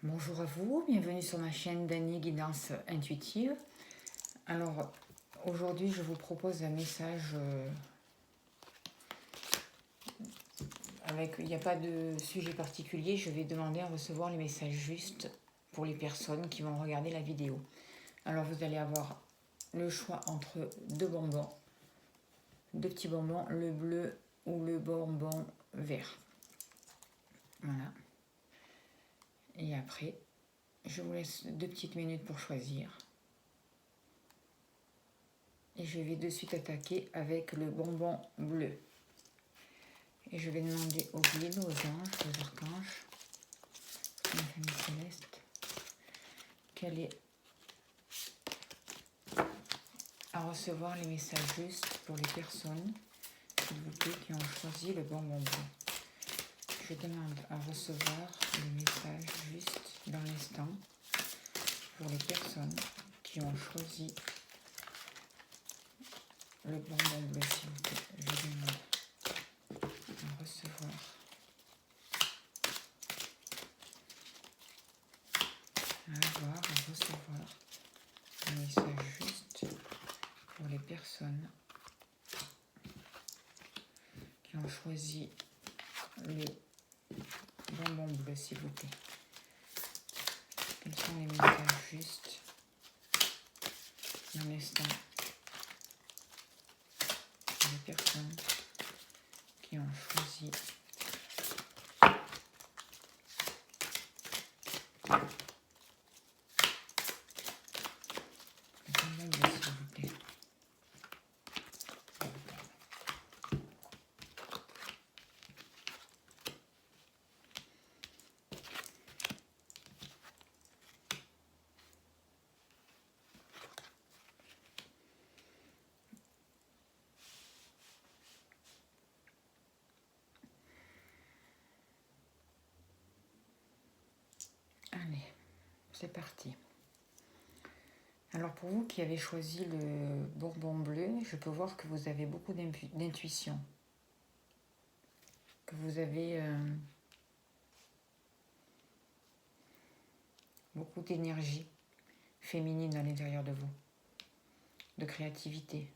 Bonjour à vous, bienvenue sur ma chaîne Dany Guidance Intuitive. Alors aujourd'hui je vous propose un message il n'y a pas de sujet particulier, je vais demander à recevoir les messages justes pour les personnes qui vont regarder la vidéo. Alors vous allez avoir le choix entre deux bonbons, deux petits bonbons, le bleu ou le bonbon vert. Voilà. Et après, je vous laisse 2 petites minutes pour choisir. Et je vais de suite attaquer avec le bonbon bleu. Et je vais demander aux guides, aux anges, aux archanges, à la famille céleste, quelle est à recevoir les messages justes pour les personnes, s'il vous plaît, qui ont choisi le bonbon bleu. Je demande à recevoir les messages justes dans l'instant pour les personnes qui ont choisi le bonbon bleu, s'il vous plaît. Je demande à recevoir à recevoir un message juste pour les personnes qui ont choisi le bonbon bleu, s'il vous plaît. Quels sont les messages justes dans l'instant pour les personnes qui ont choisi le bonbon bleu, s'il vous plaît. Allez, c'est parti. Alors pour vous qui avez choisi le bonbon bleu, je peux voir que vous avez beaucoup d'intuition, que vous avez beaucoup d'énergie féminine à l'intérieur de vous, de créativité.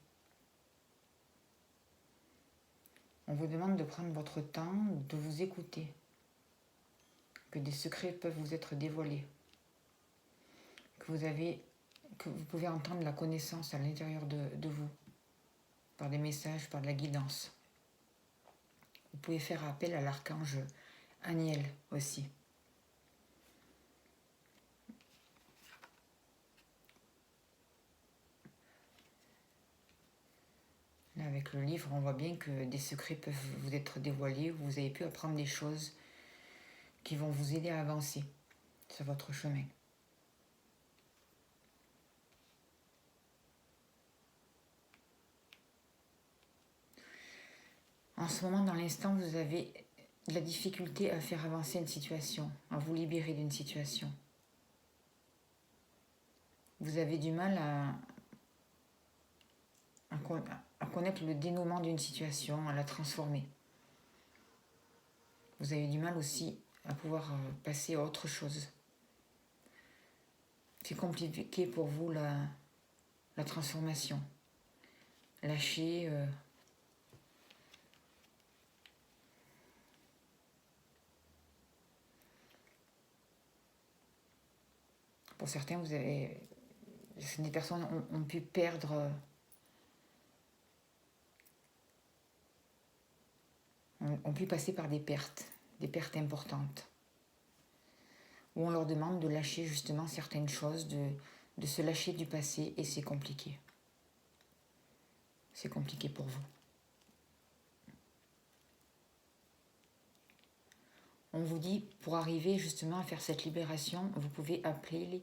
On vous demande de prendre votre temps, de vous écouter, que des secrets peuvent vous être dévoilés, que vous pouvez entendre la connaissance à l'intérieur de vous, par des messages, par de la guidance. Vous pouvez faire appel à l'archange Aniel aussi. Là, avec le livre, on voit bien que des secrets peuvent vous être dévoilés, vous avez pu apprendre des choses qui vont vous aider à avancer sur votre chemin. En ce moment, dans l'instant, vous avez de la difficulté à faire avancer une situation, à vous libérer d'une situation. Vous avez du mal à connaître le dénouement d'une situation, à la transformer. Vous avez du mal aussi à pouvoir passer à autre chose. C'est compliqué pour vous la transformation. Lâcher... Pour certains, des personnes ont pu perdre, ont pu passer par des pertes importantes, où on leur demande de lâcher justement certaines choses, de se lâcher du passé, et c'est compliqué. C'est compliqué pour vous. On vous dit, pour arriver justement à faire cette libération, vous pouvez appeler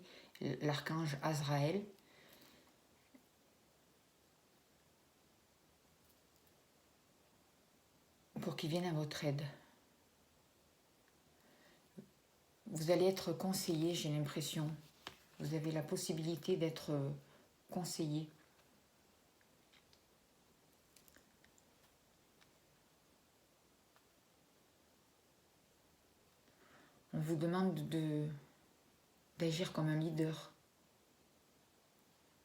l'archange Azraël, pour qu'il vienne à votre aide. Vous allez être conseillé, j'ai l'impression. Vous avez la possibilité d'être conseillé. On vous demande d'agir comme un leader,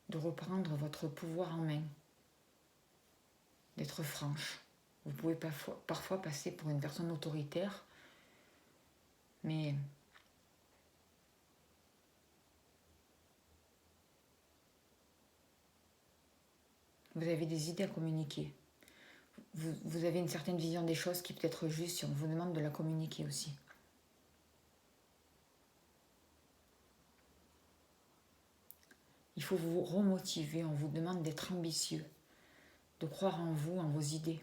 de reprendre votre pouvoir en main, d'être franche. Vous pouvez parfois passer pour une personne autoritaire, mais vous avez des idées à communiquer. Vous avez une certaine vision des choses qui peut être juste si on vous demande de la communiquer aussi. Il faut vous remotiver, on vous demande d'être ambitieux, de croire en vous, en vos idées.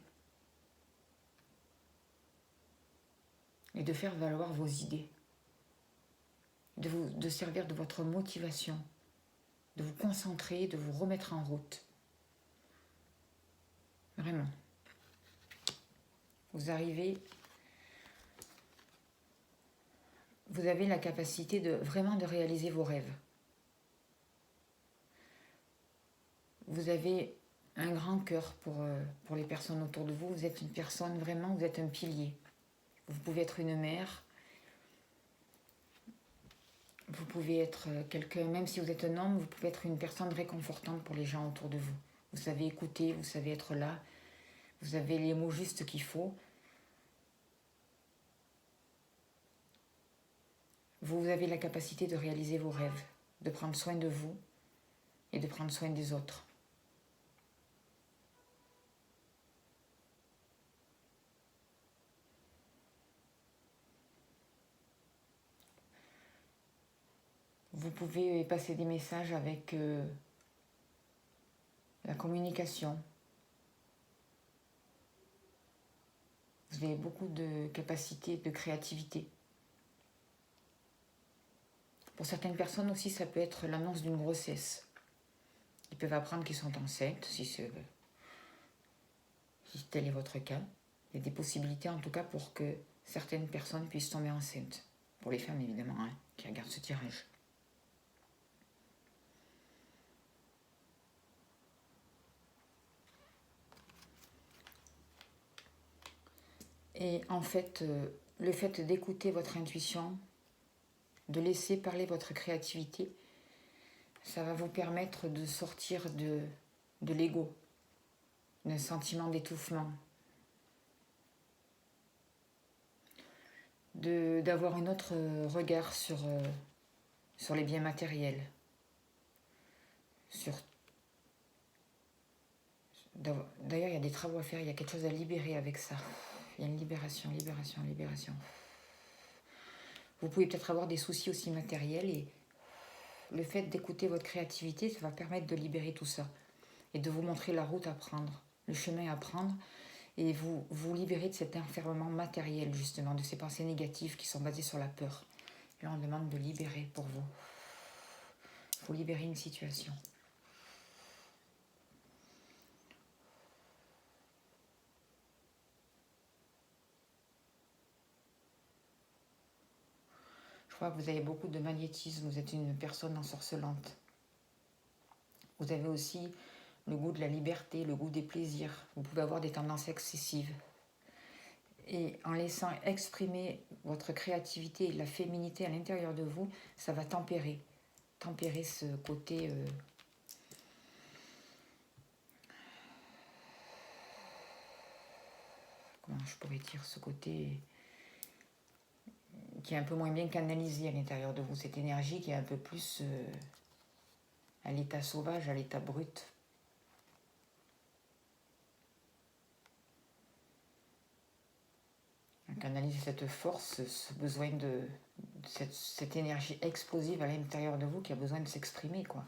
Et de faire valoir vos idées. De servir de votre motivation, de vous concentrer, de vous remettre en route. Vraiment. Vous arrivez, vous avez la capacité de vraiment de réaliser vos rêves. Vous avez un grand cœur pour les personnes autour de vous. Vous êtes une personne, vraiment, vous êtes un pilier. Vous pouvez être une mère. Vous pouvez être quelqu'un, même si vous êtes un homme, vous pouvez être une personne réconfortante pour les gens autour de vous. Vous savez écouter, vous savez être là. Vous avez les mots justes qu'il faut. Vous avez la capacité de réaliser vos rêves, de prendre soin de vous et de prendre soin des autres. Vous pouvez passer des messages avec la communication. Vous avez beaucoup de capacité, de créativité. Pour certaines personnes aussi, ça peut être l'annonce d'une grossesse. Ils peuvent apprendre qu'ils sont enceintes, si tel est votre cas. Il y a des possibilités en tout cas pour que certaines personnes puissent tomber enceintes. Pour les femmes évidemment, hein, qui regardent ce tirage. Et en fait, le fait d'écouter votre intuition, de laisser parler votre créativité, ça va vous permettre de sortir de l'ego, d'un sentiment d'étouffement, d'avoir un autre regard sur les biens matériels, d'ailleurs, il y a des travaux à faire, il y a quelque chose à libérer avec ça. Il y a une libération. Vous pouvez peut-être avoir des soucis aussi matériels et le fait d'écouter votre créativité, ça va permettre de libérer tout ça et de vous montrer la route à prendre, le chemin à prendre et vous libérer de cet enfermement matériel justement, de ces pensées négatives qui sont basées sur la peur. Et là, on demande de libérer pour vous. Il faut libérer une situation. Je crois que vous avez beaucoup de magnétisme, vous êtes une personne ensorcelante. Vous avez aussi le goût de la liberté, le goût des plaisirs. Vous pouvez avoir des tendances excessives. Et en laissant exprimer votre créativité et la féminité à l'intérieur de vous, ça va tempérer ce côté... comment je pourrais dire, ce côté qui est un peu moins bien canalisé à l'intérieur de vous, cette énergie qui est un peu plus à l'état sauvage, à l'état brut. Canaliser cette force, ce besoin de cette énergie explosive à l'intérieur de vous qui a besoin de s'exprimer, quoi.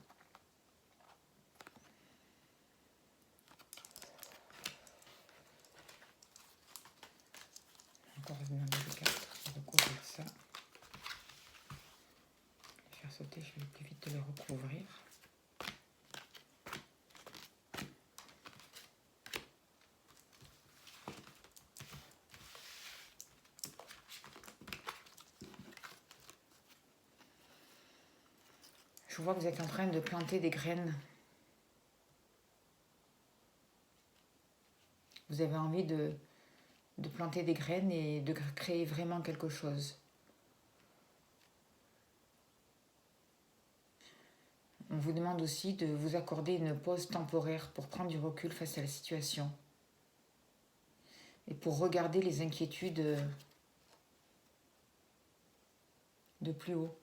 Encore une main de 4, recouvrir ça. Faire sauter, je vais plus vite le recouvrir. Je vois que vous êtes en train de planter des graines. Vous avez envie de planter des graines et de créer vraiment quelque chose. On vous demande aussi de vous accorder une pause temporaire pour prendre du recul face à la situation et pour regarder les inquiétudes de plus haut.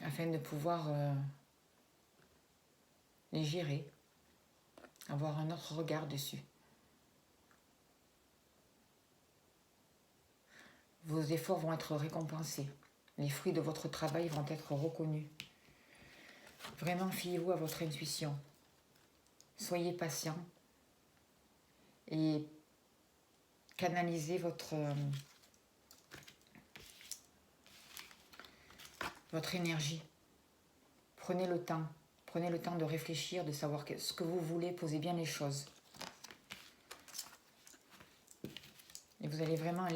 Afin de pouvoir les gérer, avoir un autre regard dessus. Vos efforts vont être récompensés. Les fruits de votre travail vont être reconnus. Vraiment, fiez-vous à votre intuition. Soyez patient et canalisez votre énergie. Prenez le temps de réfléchir, de savoir ce que vous voulez, posez bien les choses. Et vous allez vraiment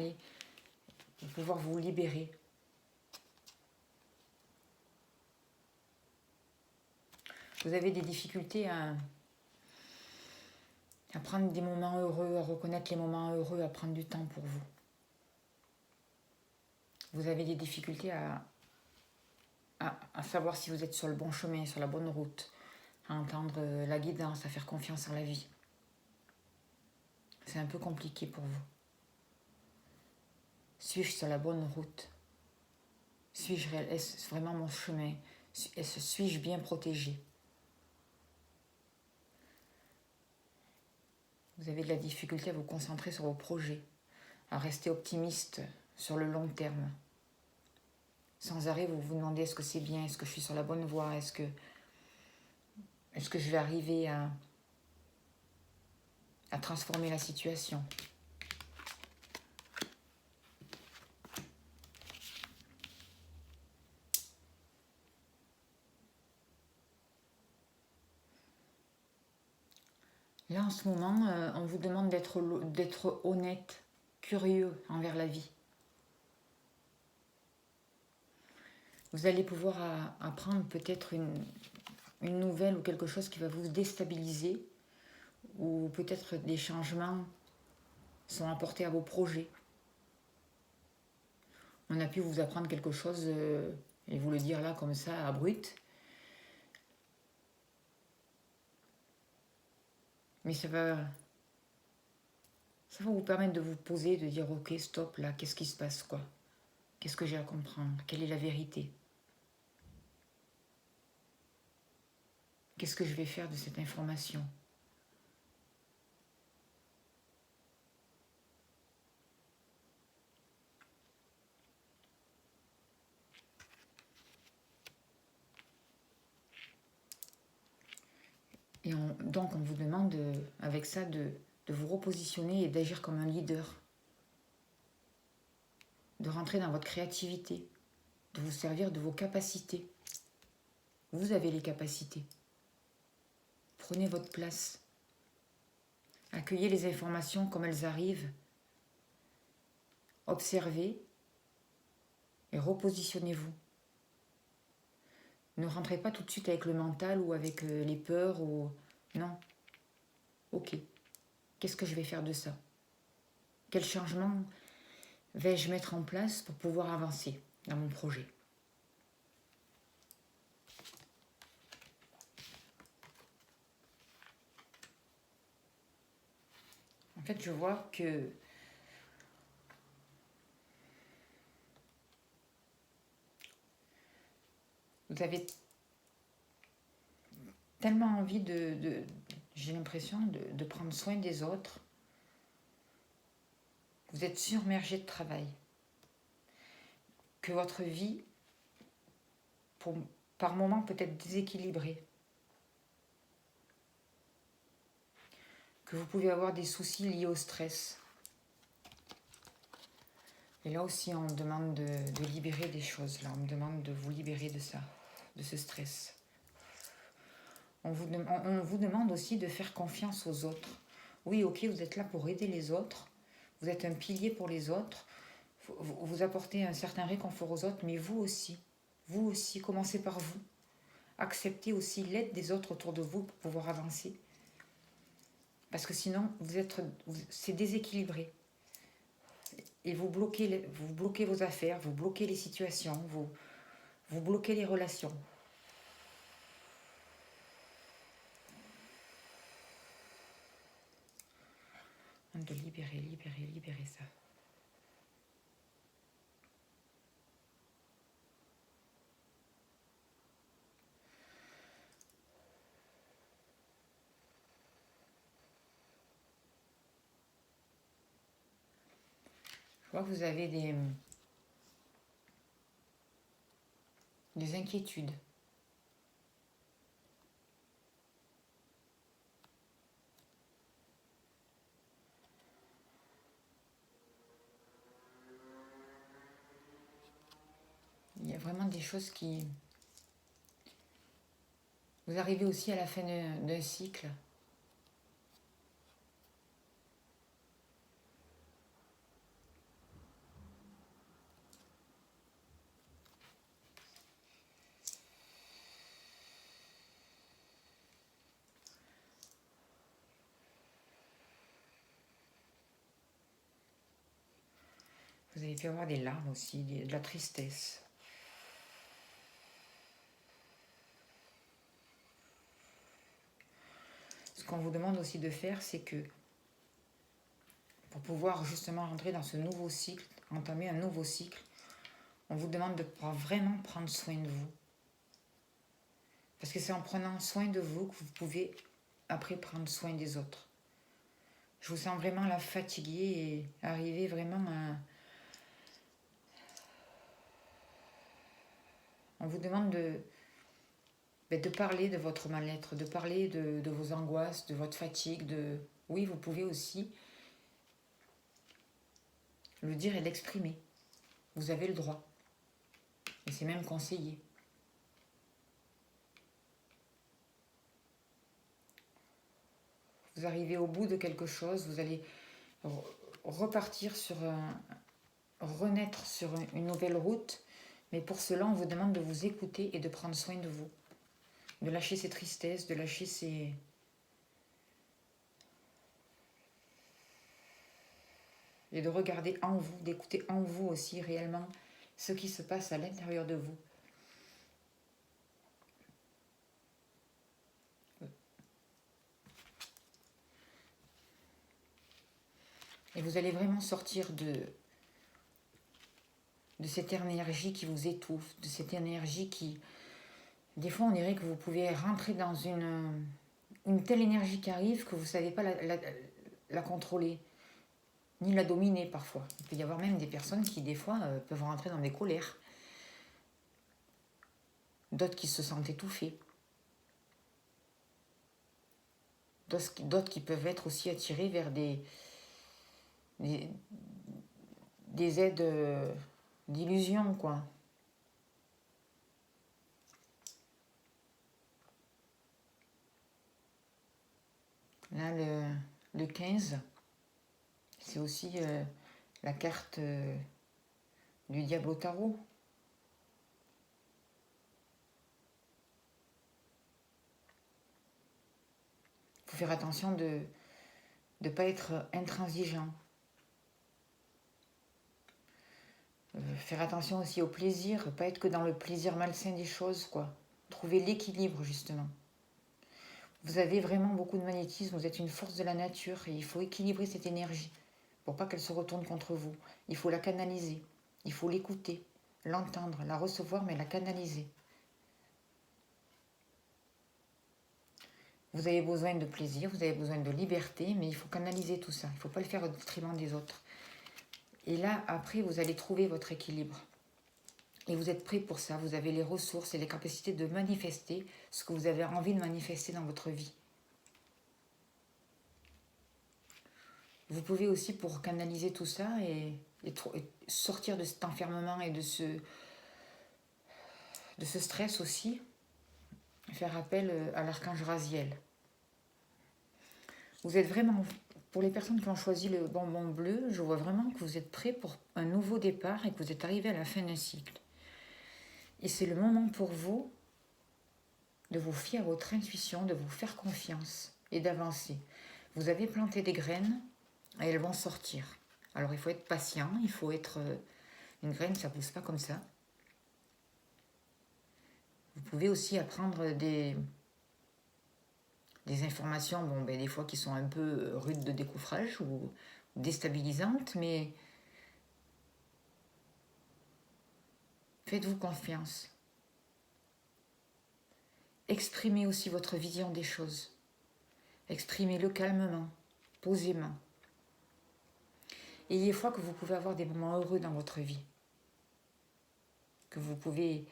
pouvoir vous libérer. Vous avez des difficultés à prendre des moments heureux, à reconnaître les moments heureux, à prendre du temps pour vous. Vous avez des difficultés à savoir si vous êtes sur le bon chemin, sur la bonne route, à entendre la guidance, à faire confiance en la vie. C'est un peu compliqué pour vous. Suis-je sur la bonne route? Est-ce vraiment mon chemin? Suis-je bien protégé? Vous avez de la difficulté à vous concentrer sur vos projets, à rester optimiste sur le long terme. Sans arrêt, vous vous demandez est-ce que c'est bien, est-ce que je suis sur la bonne voie, est-ce que je vais arriver à transformer la situation. Là, en ce moment, on vous demande d'être honnête, curieux envers la vie. Vous allez pouvoir apprendre peut-être une nouvelle ou quelque chose qui va vous déstabiliser, ou peut-être des changements sont apportés à vos projets. On a pu vous apprendre quelque chose et vous le dire là comme ça, à brut. Mais ça va vous permettre de vous poser, de dire ok, stop, là, qu'est-ce qui se passe, quoi? Qu'est-ce que j'ai à comprendre? Quelle est la vérité? Qu'est-ce que je vais faire de cette information? Et donc on vous demande avec ça de vous repositionner et d'agir comme un leader. De rentrer dans votre créativité, de vous servir de vos capacités. Vous avez les capacités. Prenez votre place. Accueillez les informations comme elles arrivent. Observez et repositionnez-vous. Ne rentrez pas tout de suite avec le mental ou avec les peurs ou... Non. Ok. Qu'est-ce que je vais faire de ça? Quel changement vais-je mettre en place pour pouvoir avancer dans mon projet? En fait, je vois que vous avez tellement envie j'ai l'impression, de prendre soin des autres. Vous êtes submergé de travail. Que votre vie, par moments, peut être déséquilibrée. Que vous pouvez avoir des soucis liés au stress. Et là aussi, on me demande de libérer des choses. Là, on me demande de vous libérer de ça, de ce stress. On vous demande aussi de faire confiance aux autres. Oui, ok, vous êtes là pour aider les autres. Vous êtes un pilier pour les autres. Vous apportez un certain réconfort aux autres, mais vous aussi, commencez par vous. Acceptez aussi l'aide des autres autour de vous pour pouvoir avancer. Parce que sinon, c'est déséquilibré. et vous bloquez vos affaires, vous bloquez les situations, vous bloquez les relations. De libérer, libérer, libérer ça. Je vois que vous avez des inquiétudes. Il y a vraiment des choses qui... Vous arrivez aussi à la fin d'un cycle. Vous avez pu avoir des larmes aussi, de la tristesse. Ce qu'on vous demande aussi de faire, c'est que pour pouvoir justement rentrer dans ce nouveau cycle, entamer un nouveau cycle, on vous demande de vraiment prendre soin de vous. Parce que c'est en prenant soin de vous que vous pouvez après prendre soin des autres. Je vous sens vraiment la fatiguée et arriver vraiment à... On vous demande de parler de votre mal-être, de parler de vos angoisses, de votre fatigue. Oui, vous pouvez aussi le dire et l'exprimer. Vous avez le droit. Et c'est même conseillé. Vous arrivez au bout de quelque chose, vous allez repartir renaître sur une nouvelle route. Mais pour cela, on vous demande de vous écouter et de prendre soin de vous. De lâcher ces tristesses, de lâcher ces... Et de regarder en vous, d'écouter en vous aussi réellement ce qui se passe à l'intérieur de vous. Et vous allez vraiment sortir de cette énergie qui vous étouffe, de cette énergie qui... Des fois, on dirait que vous pouvez rentrer dans une telle énergie qui arrive que vous ne savez pas la contrôler, ni la dominer parfois. Il peut y avoir même des personnes qui, des fois, peuvent rentrer dans des colères. D'autres qui se sentent étouffés. D'autres qui peuvent être aussi attirés vers des aides d'illusion, quoi. Là, le 15, c'est aussi la carte du diable au tarot. Il faut faire attention de ne pas être intransigeant. Faire attention aussi au plaisir, pas être que dans le plaisir malsain des choses, quoi. Trouver l'équilibre, justement. Vous avez vraiment beaucoup de magnétisme, vous êtes une force de la nature et il faut équilibrer cette énergie pour pas qu'elle se retourne contre vous. Il faut la canaliser, il faut l'écouter, l'entendre, la recevoir, mais la canaliser. Vous avez besoin de plaisir, vous avez besoin de liberté, mais il faut canaliser tout ça. Il ne faut pas le faire au détriment des autres. Et là, après, vous allez trouver votre équilibre. Et vous êtes prêt pour ça. Vous avez les ressources et les capacités de manifester ce que vous avez envie de manifester dans votre vie. Vous pouvez aussi, pour canaliser tout ça et sortir de cet enfermement et de ce stress aussi, faire appel à l'archange Raziel. Vous êtes vraiment, pour les personnes qui ont choisi le bonbon bleu, je vois vraiment que vous êtes prêts pour un nouveau départ et que vous êtes arrivé à la fin d'un cycle. Et c'est le moment pour vous de vous fier à votre intuition, de vous faire confiance et d'avancer. Vous avez planté des graines et elles vont sortir. Alors il faut être patient, il faut être... une graine, ça ne pousse pas comme ça. Vous pouvez aussi apprendre des informations, bon, ben, des fois qui sont un peu rudes de décoffrage ou déstabilisantes, mais faites-vous confiance. Exprimez aussi votre vision des choses. Exprimez-le calmement, posément. Ayez foi que vous pouvez avoir des moments heureux dans votre vie. Que vous pouvez...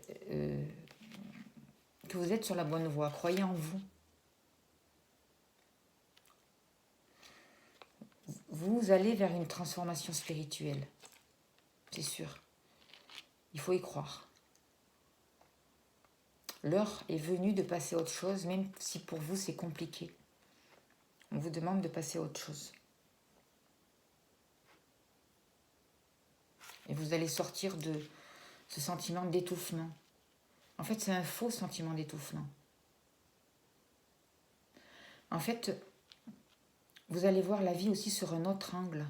que vous êtes sur la bonne voie. Croyez en vous. Vous allez vers une transformation spirituelle. C'est sûr. Il faut y croire. L'heure est venue de passer à autre chose, même si pour vous c'est compliqué. On vous demande de passer à autre chose. Et vous allez sortir de ce sentiment d'étouffement. En fait, c'est un faux sentiment d'étouffement. En fait, vous allez voir la vie aussi sur un autre angle.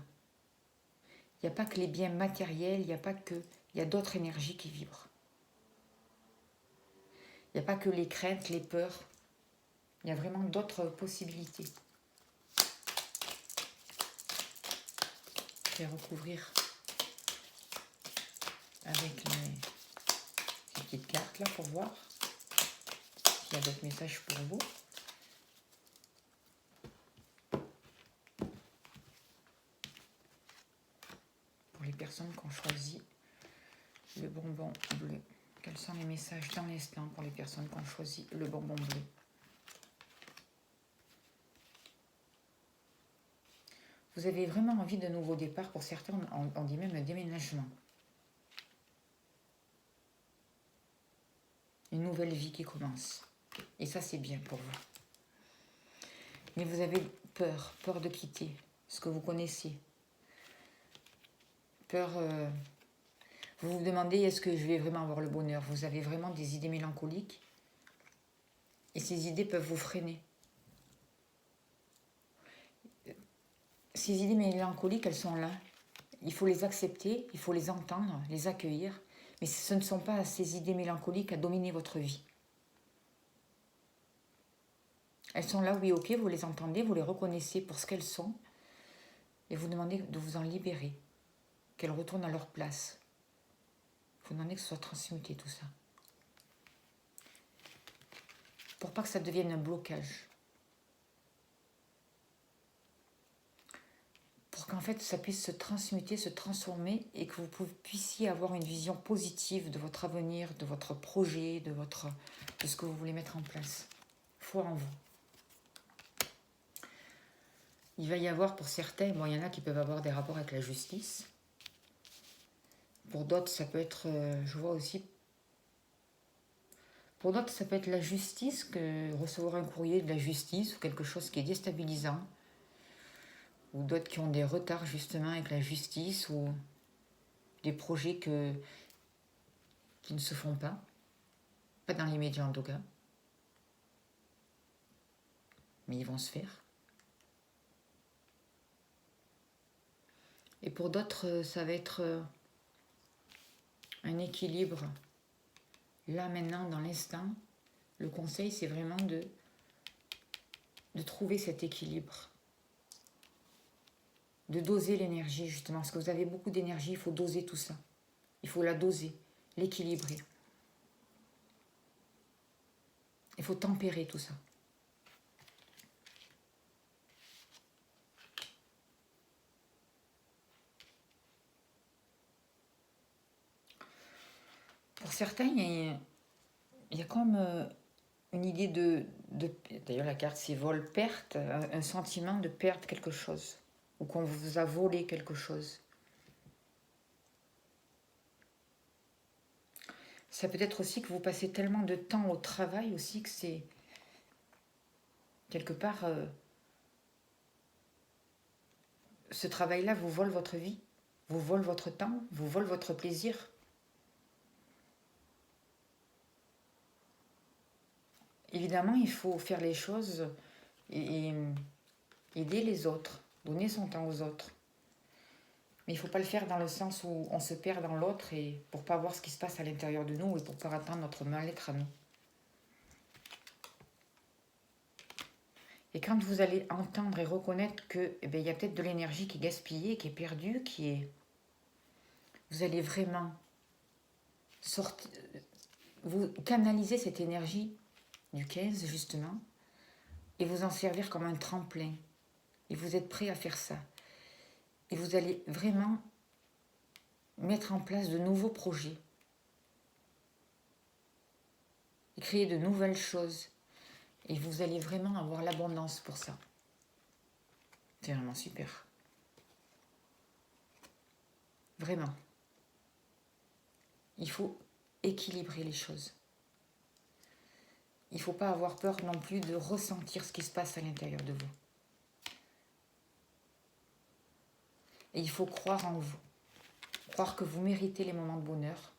Il n'y a pas que les biens matériels, il n'y a pas que... Il y a d'autres énergies qui vibrent. Il n'y a pas que les craintes, les peurs. Il y a vraiment d'autres possibilités. Je vais recouvrir avec les petites cartes là pour voir s'il y a d'autres messages pour vous. Pour les personnes qui ont choisi le bonbon bleu. Quels sont les messages dans l'instant pour les personnes qui ont choisi le bonbon bleu? Vous avez vraiment envie de nouveaux départs. Pour certains, on dit même un déménagement. Une nouvelle vie qui commence. Et ça, c'est bien pour vous. Mais vous avez peur. Peur de quitter ce que vous connaissez. Peur... vous vous demandez, est-ce que je vais vraiment avoir le bonheur? Vous avez vraiment des idées mélancoliques. Et ces idées peuvent vous freiner. Ces idées mélancoliques, elles sont là. Il faut les accepter, il faut les entendre, les accueillir. Mais ce ne sont pas ces idées mélancoliques à dominer votre vie. Elles sont là, oui, ok, vous les entendez, vous les reconnaissez pour ce qu'elles sont. Et vous demandez de vous en libérer. Qu'elles retournent à leur place. Vous demandez que ce soit transmuté tout ça. Pour pas que ça devienne un blocage. Pour qu'en fait ça puisse se transmuter, se transformer et que vous puissiez avoir une vision positive de votre avenir, de votre projet, de ce que vous voulez mettre en place. Foi en vous. Il va y avoir pour certains, bon, il y en a qui peuvent avoir des rapports avec la justice. Pour d'autres, ça peut être, je vois aussi, pour d'autres, ça peut être la justice, que recevoir un courrier de la justice ou quelque chose qui est déstabilisant. Ou d'autres qui ont des retards justement avec la justice ou des projets qui ne se font pas. Pas dans l'immédiat en tout cas. Mais ils vont se faire. Et pour d'autres, ça va être un équilibre. Là, maintenant, dans l'instant, le conseil, c'est vraiment de trouver cet équilibre. De doser l'énergie, justement. Parce que vous avez beaucoup d'énergie, il faut doser tout ça. Il faut la doser, l'équilibrer. Il faut tempérer tout ça. Pour certains, il y a comme une idée de d'ailleurs, la carte, c'est vol, perte, un sentiment de perdre quelque chose. Ou qu'on vous a volé quelque chose. Ça peut être aussi que vous passez tellement de temps au travail aussi que c'est quelque part ce travail-là vous vole votre vie, vous vole votre temps, vous vole votre plaisir. Évidemment, il faut faire les choses et aider les autres, donner son temps aux autres. Mais il ne faut pas le faire dans le sens où on se perd dans l'autre et pour ne pas voir ce qui se passe à l'intérieur de nous et pour ne pas attendre notre mal-être à nous. Et quand vous allez entendre et reconnaître que il y a peut-être de l'énergie qui est gaspillée, qui est perdue, vous allez vraiment sortir, vous canaliser cette énergie du 15 justement et vous en servir comme un tremplin. Et vous êtes prêt à faire ça. Et vous allez vraiment mettre en place de nouveaux projets. Et créer de nouvelles choses. Et vous allez vraiment avoir l'abondance pour ça. C'est vraiment super. Vraiment. Il faut équilibrer les choses. Il ne faut pas avoir peur non plus de ressentir ce qui se passe à l'intérieur de vous. Et il faut croire en vous. Croire que vous méritez les moments de bonheur.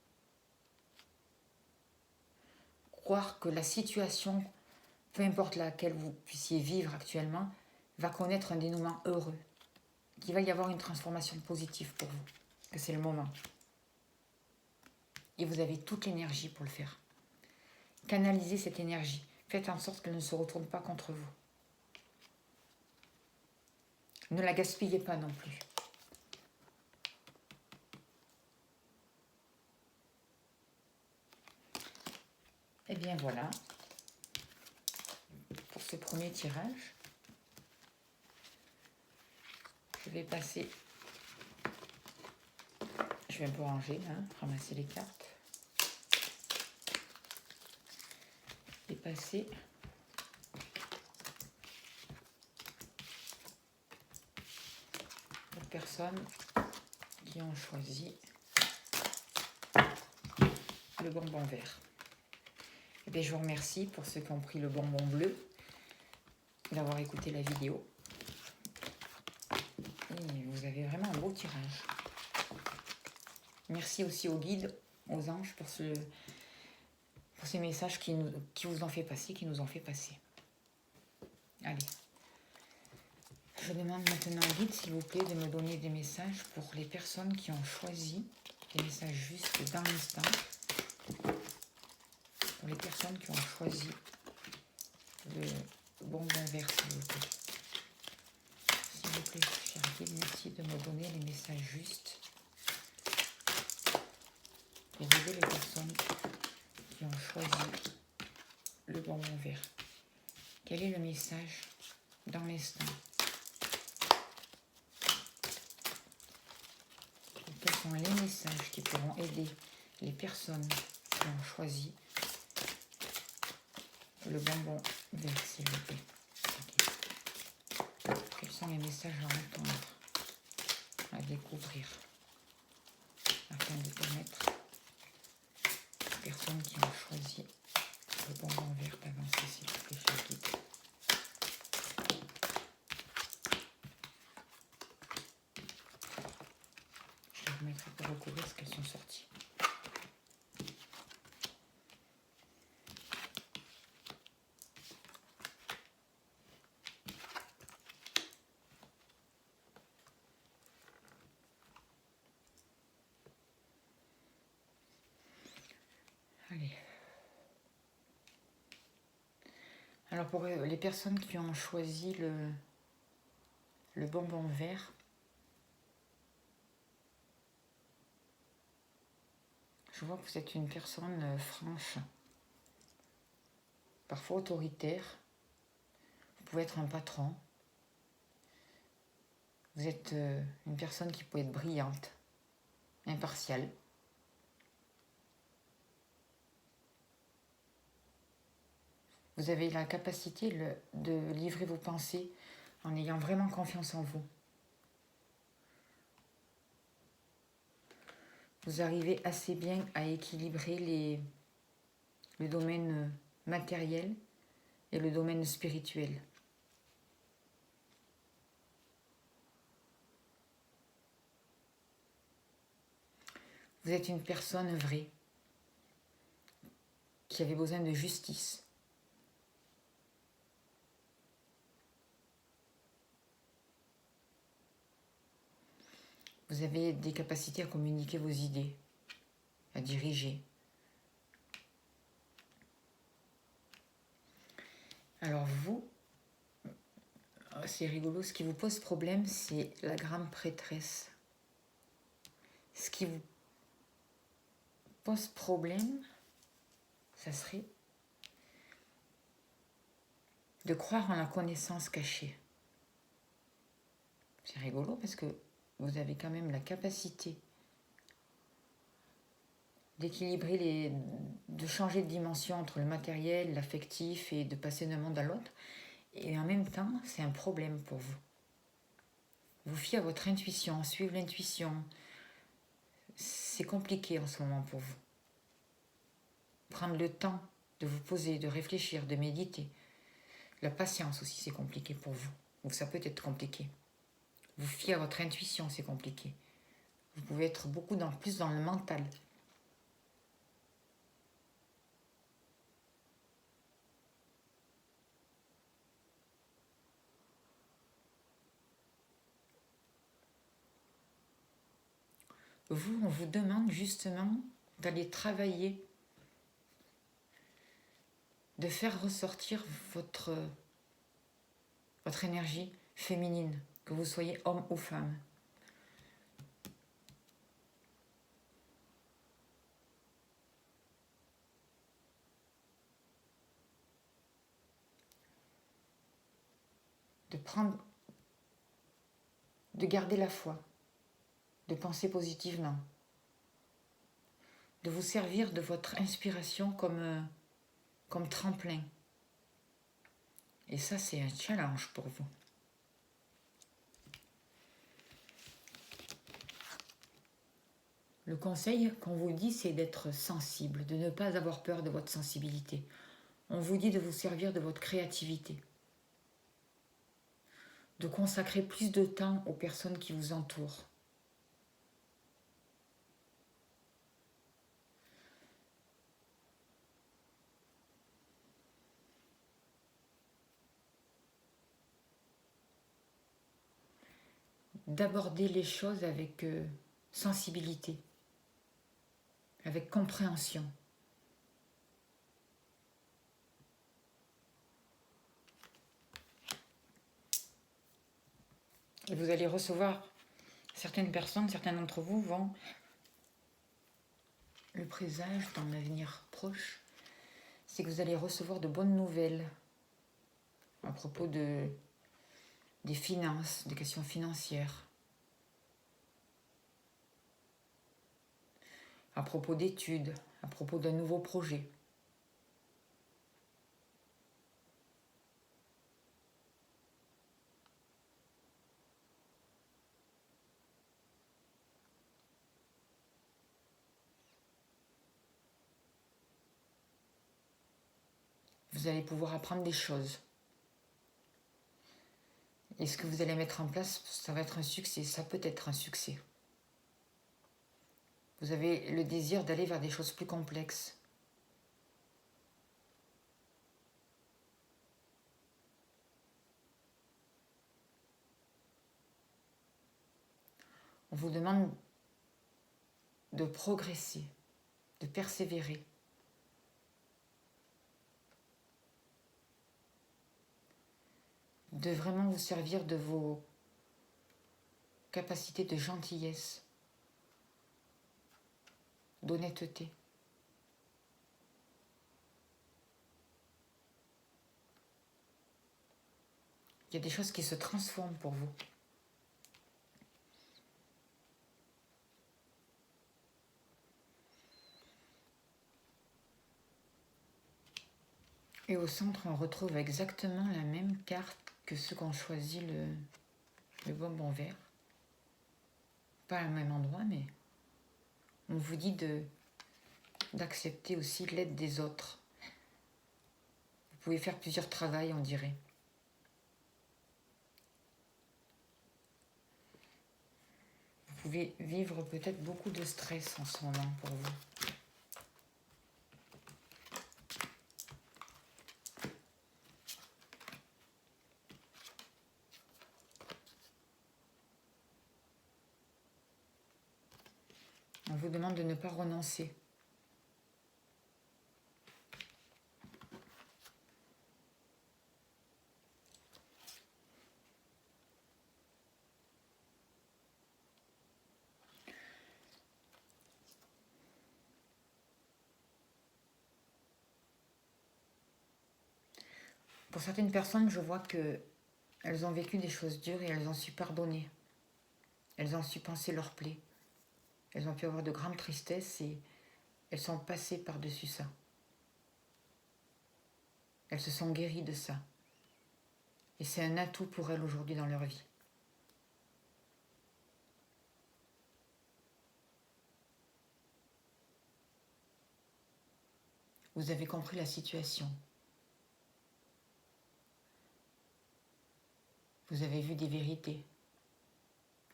Croire que la situation, peu importe laquelle vous puissiez vivre actuellement, va connaître un dénouement heureux. Qu'il va y avoir une transformation positive pour vous. Que c'est le moment. Et vous avez toute l'énergie pour le faire. Canalisez cette énergie. Faites en sorte qu'elle ne se retourne pas contre vous. Ne la gaspillez pas non plus. Et bien voilà. Pour ce premier tirage. Je vais passer... Je vais un peu ranger, ramasser les cartes. Et passer aux personnes qui ont choisi le bonbon vert. Et bien, je vous remercie pour ceux qui ont pris le bonbon bleu, d'avoir écouté la vidéo. Et vous avez vraiment un beau tirage. Merci aussi aux guides, aux anges pour ces messages qui vous ont fait passer, qui nous ont fait passer. Allez. Je demande maintenant au guide, s'il vous plaît, de me donner des messages pour les personnes qui ont choisi, des messages justes dans l'instant. Pour les personnes qui ont choisi le bonbon vert, s'il vous plaît. S'il vous plaît, cher guide, merci de me donner les messages justes pour aider les personnes qui ont choisi le bonbon vert. Quel est le message dans l'instant? Quels sont les messages qui pourront aider les personnes qui ont choisi le bonbon vert, s'il vous plaît? Okay. Quels sont les messages à entendre, à découvrir, afin de permettre aux personnes qui ont choisi le bonbon vert d'avancer, s'il vous plaît, cher guide? Je vais remettre pour recouvrir ce qu'elles sont sorties. Allez. Alors pour les personnes qui ont choisi le bonbon vert, je vois que vous êtes une personne franche, parfois autoritaire. Vous pouvez être un patron. Vous êtes une personne qui peut être brillante, impartiale. Vous avez la capacité de livrer vos pensées en ayant vraiment confiance en vous. Vous arrivez assez bien à équilibrer le domaine matériel et le domaine spirituel. Vous êtes une personne vraie qui avait besoin de justice. Vous avez des capacités à communiquer vos idées, à diriger. Alors vous, c'est rigolo, ce qui vous pose problème, c'est la grande prêtresse. Ce qui vous pose problème, ça serait de croire en la connaissance cachée. C'est rigolo parce que vous avez quand même la capacité d'équilibrer de changer de dimension entre le matériel, l'affectif et de passer d'un monde à l'autre. Et en même temps, c'est un problème pour vous. Vous fiez à votre intuition, suivre l'intuition. C'est compliqué en ce moment pour vous. Prendre le temps de vous poser, de réfléchir, de méditer. La patience aussi, c'est compliqué pour vous. Ou ça peut être compliqué. Vous fiez à votre intuition, c'est compliqué. Vous pouvez être beaucoup plus dans le mental. Vous, on vous demande justement d'aller travailler, de faire ressortir votre énergie féminine, que vous soyez homme ou femme. De garder la foi, de penser positivement, de vous servir de votre inspiration comme tremplin. Et ça, c'est un challenge pour vous. Le conseil qu'on vous dit, c'est d'être sensible, de ne pas avoir peur de votre sensibilité. On vous dit de vous servir de votre créativité, de consacrer plus de temps aux personnes qui vous entourent. D'aborder les choses avec sensibilité, avec compréhension. Et vous allez recevoir, certaines personnes, certains d'entre vous vont le présage dans l'avenir proche, c'est que vous allez recevoir de bonnes nouvelles à propos des finances, des questions financières, à propos d'études, à propos d'un nouveau projet. Vous allez pouvoir apprendre des choses. Et ce que vous allez mettre en place, ça va être un succès, ça peut être un succès. Vous avez le désir d'aller vers des choses plus complexes. On vous demande de progresser, de persévérer. De vraiment vous servir de vos capacités de gentillesse, d'honnêteté. Il y a des choses qui se transforment pour vous. Et au centre, on retrouve exactement la même carte que ceux qui ont choisi le bonbon vert. Pas au même endroit, mais on vous dit d'accepter aussi l'aide des autres. Vous pouvez faire plusieurs travails, on dirait. Vous pouvez vivre peut-être beaucoup de stress en ce moment pour vous. On vous demande de ne pas renoncer. Pour certaines personnes, je vois que elles ont vécu des choses dures et elles ont su pardonner. Elles ont su penser leurs plaies. Elles ont pu avoir de grandes tristesses et elles sont passées par-dessus ça. Elles se sont guéries de ça. Et c'est un atout pour elles aujourd'hui dans leur vie. Vous avez compris la situation. Vous avez vu des vérités.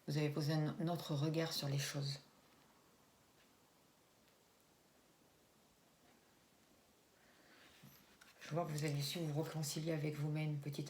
Vous avez posé un autre regard sur les choses. Je vois que vous avez su vous réconcilier avec vous-même petit à petit.